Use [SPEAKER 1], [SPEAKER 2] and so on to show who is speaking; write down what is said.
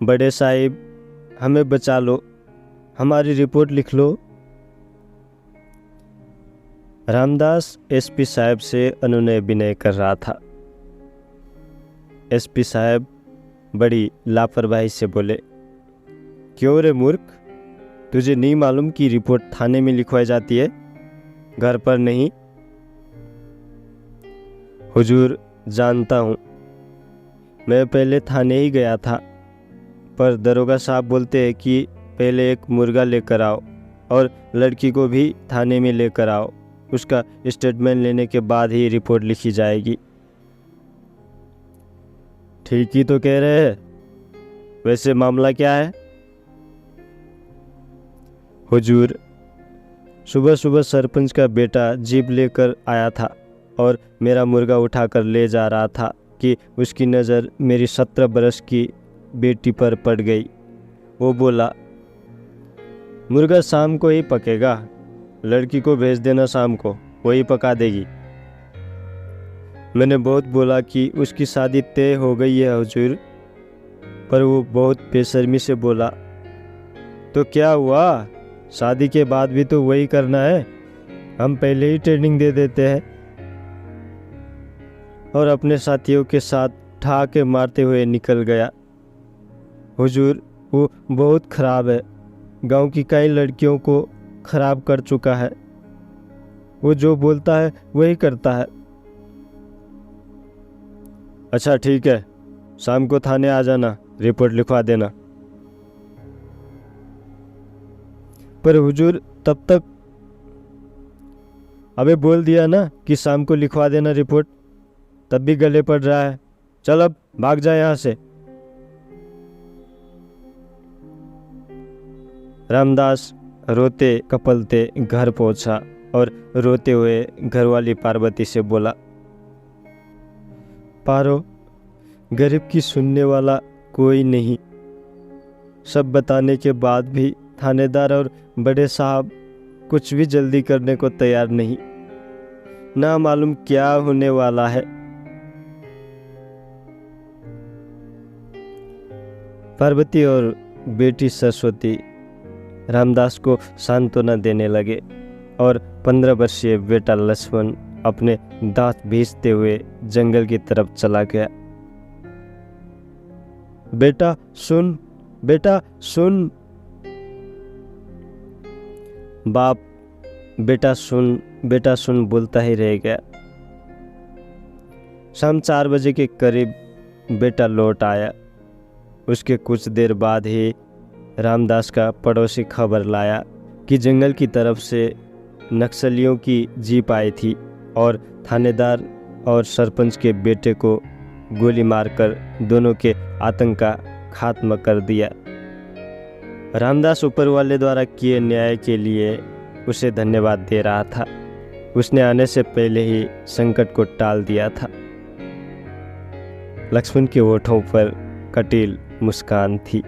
[SPEAKER 1] बड़े साहिब, हमें बचा लो, हमारी रिपोर्ट लिख लो। रामदास एसपी साहब से अनुनय विनय कर रहा था। एसपी साहब बड़ी लापरवाही से बोले, क्यों रे मूर्ख, तुझे नहीं मालूम कि रिपोर्ट थाने में लिखवाई जाती है, घर पर नहीं? हुजूर, जानता हूँ, मैं पहले थाने ही गया था, पर दरोगा साहब बोलते हैं कि पहले एक मुर्गा लेकर आओ और लड़की को भी थाने में लेकर आओ, उसका स्टेटमेंट लेने के बाद ही रिपोर्ट लिखी जाएगी। ठीक ही तो कह रहे हैं, वैसे मामला क्या है? हुजूर, सुबह सुबह सरपंच का बेटा जीप लेकर आया था और मेरा मुर्गा उठाकर ले जा रहा था कि उसकी नज़र मेरी 17 बरस की बेटी पर पड़ गई। वो बोला, मुर्गा शाम को ही पकेगा, लड़की को भेज देना शाम को, वही पका देगी। मैंने बहुत बोला कि उसकी शादी तय हो गई है हुजूर, पर वो बहुत बेशर्मी से बोला, तो क्या हुआ, शादी के बाद भी तो वही करना है, हम पहले ही ट्रेनिंग दे देते हैं। और अपने साथियों के साथ ठहाके मारते हुए निकल गया। हुजूर, वो बहुत खराब है, गांव की कई लड़कियों को खराब कर चुका है, वो जो बोलता है वही करता है। अच्छा ठीक है, शाम को थाने आ जाना, रिपोर्ट लिखवा देना। पर हुजूर, तब तक अबे बोल दिया ना कि शाम को लिखवा देना रिपोर्ट, तब भी गले पड़ रहा है। चल अब भाग जा यहाँ से। रामदास रोते कपलते घर पहुंचा और रोते हुए घरवाली पार्वती से बोला, पारो, गरीब की सुनने वाला कोई नहीं। सब बताने के बाद भी थानेदार और बड़े साहब कुछ भी जल्दी करने को तैयार नहीं, ना मालूम क्या होने वाला है। पार्वती और बेटी सरस्वती रामदास को सांत्वना देने लगे और 15 वर्षीय बेटा लक्ष्मण अपने दांत भींचते हुए जंगल की तरफ चला गया। बेटा सुन, बेटा सुन। बाप बेटा सुन बोलता ही रह गया। शाम 4 बजे के करीब बेटा लौट आया। उसके कुछ देर बाद ही रामदास का पड़ोसी खबर लाया कि जंगल की तरफ से नक्सलियों की जीप आई थी और थानेदार और सरपंच के बेटे को गोली मारकर दोनों के आतंक का खात्मा कर दिया। रामदास ऊपर वाले द्वारा किए न्याय के लिए उसे धन्यवाद दे रहा था। उसने आने से पहले ही संकट को टाल दिया था। लक्ष्मण के होठों पर कटील मुस्कान थी।